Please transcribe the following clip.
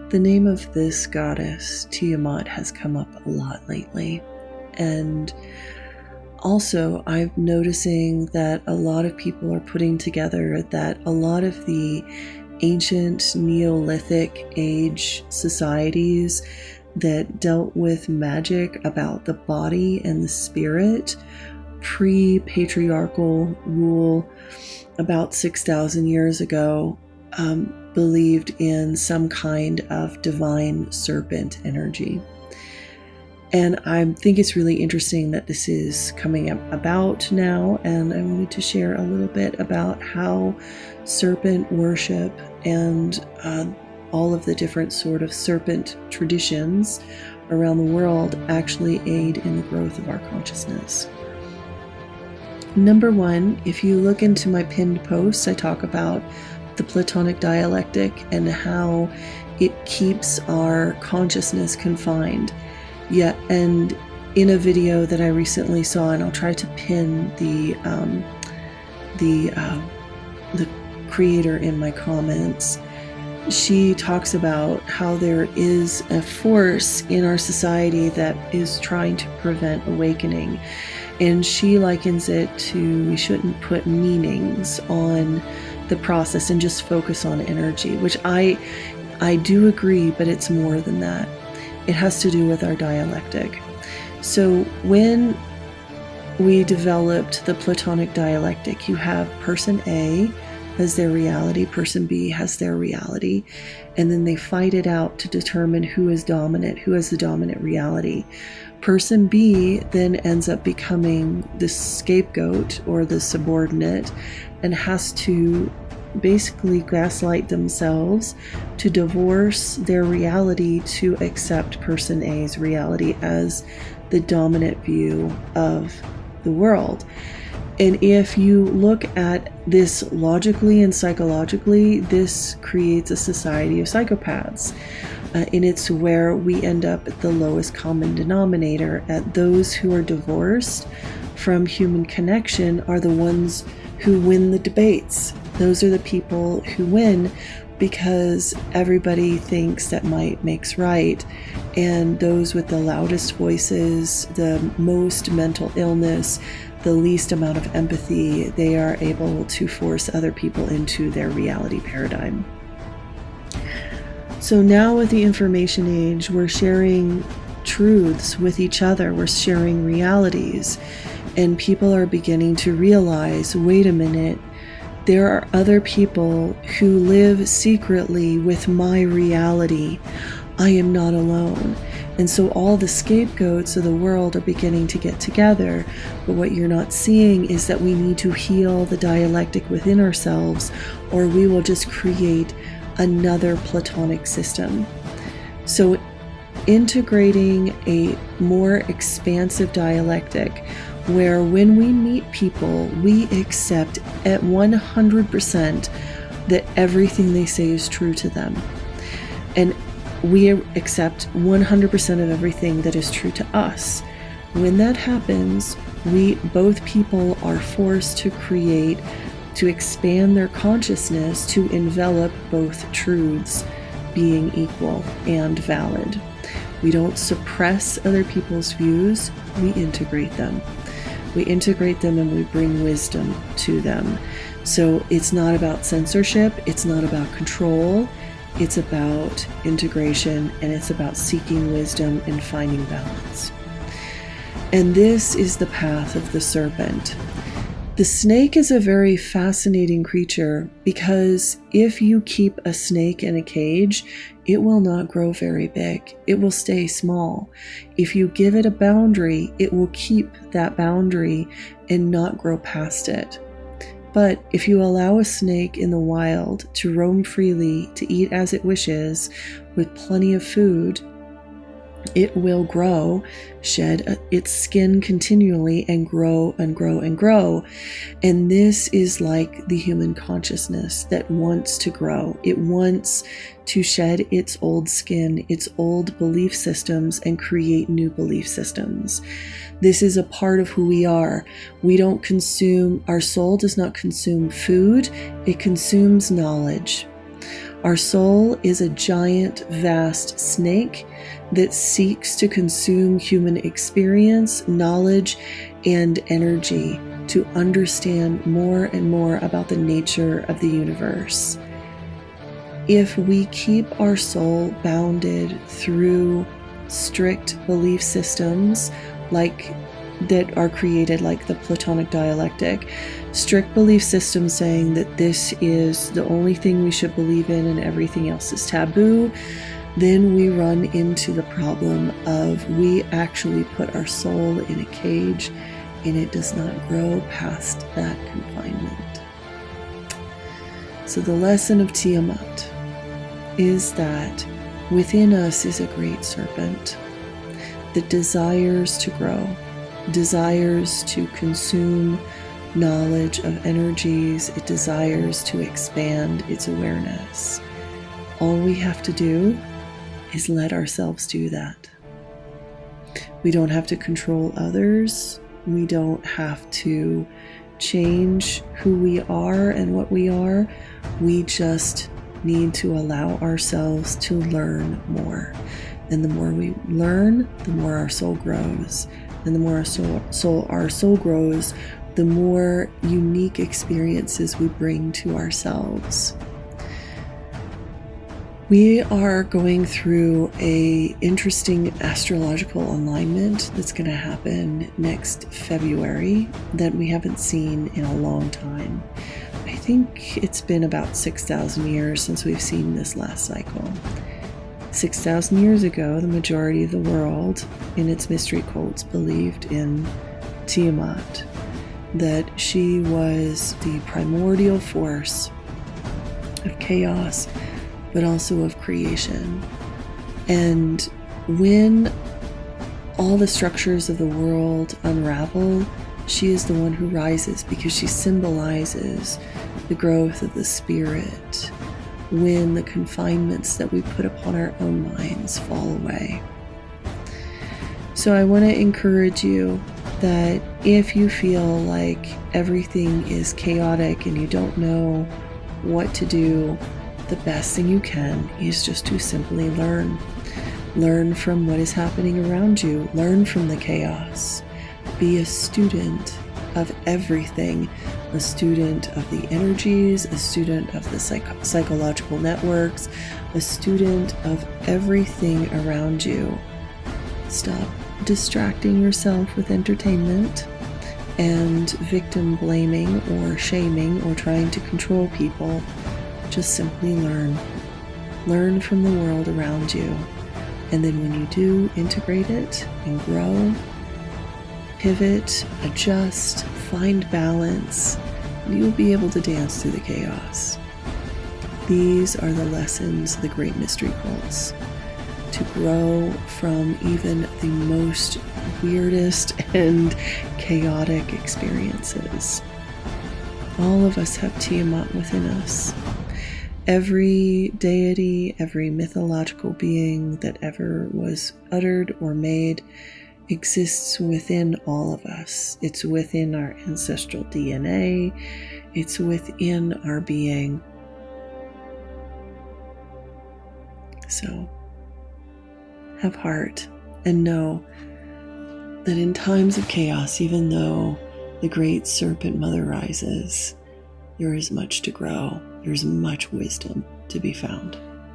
The name of this goddess, Tiamat, has come up a lot lately. And also, I'm noticing that a lot of people are putting together that a lot of the ancient Neolithic age societies that dealt with magic about the body and the spirit, pre-patriarchal rule about 6,000 years ago, believed in some kind of divine serpent energy. And I think it's really interesting that this is coming about now, and I wanted to share a little bit about how serpent worship and all of the different sort of serpent traditions around the world actually aid in the growth of our consciousness. Number one, if you look into my pinned posts, I talk about the Platonic dialectic and how it keeps our consciousness confined. And in a video that I recently saw, and I'll try to pin the creator in my comments, she talks about how there is a force in our society that is trying to prevent awakening. And she likens it to, we shouldn't put meanings on the process and just focus on energy, which I do agree, but it's more than that. It has to do with our dialectic. So when we developed the Platonic dialectic, you have person A has their reality, person B has their reality, and then they fight it out to determine who is dominant, who has the dominant reality. Person B then ends up becoming the scapegoat or the subordinate and has to basically gaslight themselves to divorce their reality to accept person A's reality as the dominant view of the world. And if you look at this logically and psychologically, this creates a society of psychopaths. And it's where we end up at the lowest common denominator, at those who are divorced from human connection are the ones who win the debates. Those are the people who win because everybody thinks that might makes right. And those with the loudest voices, the most mental illness, the least amount of empathy, they are able to force other people into their reality paradigm. So now with the information age, we're sharing truths with each other, we're sharing realities, and people are beginning to realize, wait a minute, there are other people who live secretly with my reality. I am not alone. And so all the scapegoats of the world are beginning to get together. But what you're not seeing is that we need to heal the dialectic within ourselves, or we will just create another Platonic system. So integrating a more expansive dialectic where when we meet people, we accept at 100% that everything they say is true to them. And we accept 100% of everything that is true to us. When that happens, both people are forced to expand their consciousness to envelop both truths being equal and valid. We don't suppress other people's views, we integrate them. We integrate them and we bring wisdom to them. So it's not about censorship, it's not about control, it's about integration, and it's about seeking wisdom and finding balance. And this is the path of the serpent. The snake is a very fascinating creature because if you keep a snake in a cage, it will not grow very big. It will stay small. If you give it a boundary, it will keep that boundary and not grow past it. But if you allow a snake in the wild to roam freely, to eat as it wishes, with plenty of food, it will grow, shed its skin continually, and grow and grow and grow. And this is like the human consciousness that wants to grow. It wants to shed its old skin, its old belief systems, and create new belief systems. This is a part of who we are. We don't consume, our soul does not consume food, it consumes knowledge. Our soul is a giant, vast snake that seeks to consume human experience, knowledge, and energy to understand more and more about the nature of the universe. If we keep our soul bounded through strict belief systems that are created like the Platonic dialectic, strict belief systems saying that this is the only thing we should believe in and everything else is taboo, then we run into the problem of we actually put our soul in a cage and it does not grow past that confinement. So the lesson of Tiamat is that within us is a great serpent that desires to grow, desires to consume knowledge of energies. It desires to expand its awareness. All we have to do is let ourselves do that. We don't have to control others. We don't have to change who we are and what we are. We just need to allow ourselves to learn more. And the more we learn, the more our soul grows. And the more our soul grows, the more unique experiences we bring to ourselves. We are going through an interesting astrological alignment that's going to happen next February that we haven't seen in a long time. I think it's been about 6,000 years since we've seen this last cycle. 6,000 years ago, the majority of the world in its mystery cults believed in Tiamat, that she was the primordial force of chaos, but also of creation. And when all the structures of the world unravel, she is the one who rises because she symbolizes the growth of the spirit when the confinements that we put upon our own minds fall away. So I want to encourage you that if you feel like everything is chaotic and you don't know what to do, the best thing you can is just to simply learn. Learn from what is happening around you. Learn from the chaos. Be a student of everything, a student of the energies, a student of the psychological networks, a student of everything around you. Stop distracting yourself with entertainment and victim blaming or shaming or trying to control people. Just simply learn. Learn from the world around you. And then when you do integrate it and grow, pivot, adjust, find balance, you'll be able to dance through the chaos. These are the lessons of the great mystery cults. To grow from even the most weirdest and chaotic experiences. All of us have Tiamat within us. Every deity, every mythological being that ever was uttered or made exists within all of us. It's within our ancestral DNA. It's within our being. So, have heart and know that in times of chaos, even though the great serpent mother rises, there is much to grow. There's much wisdom to be found.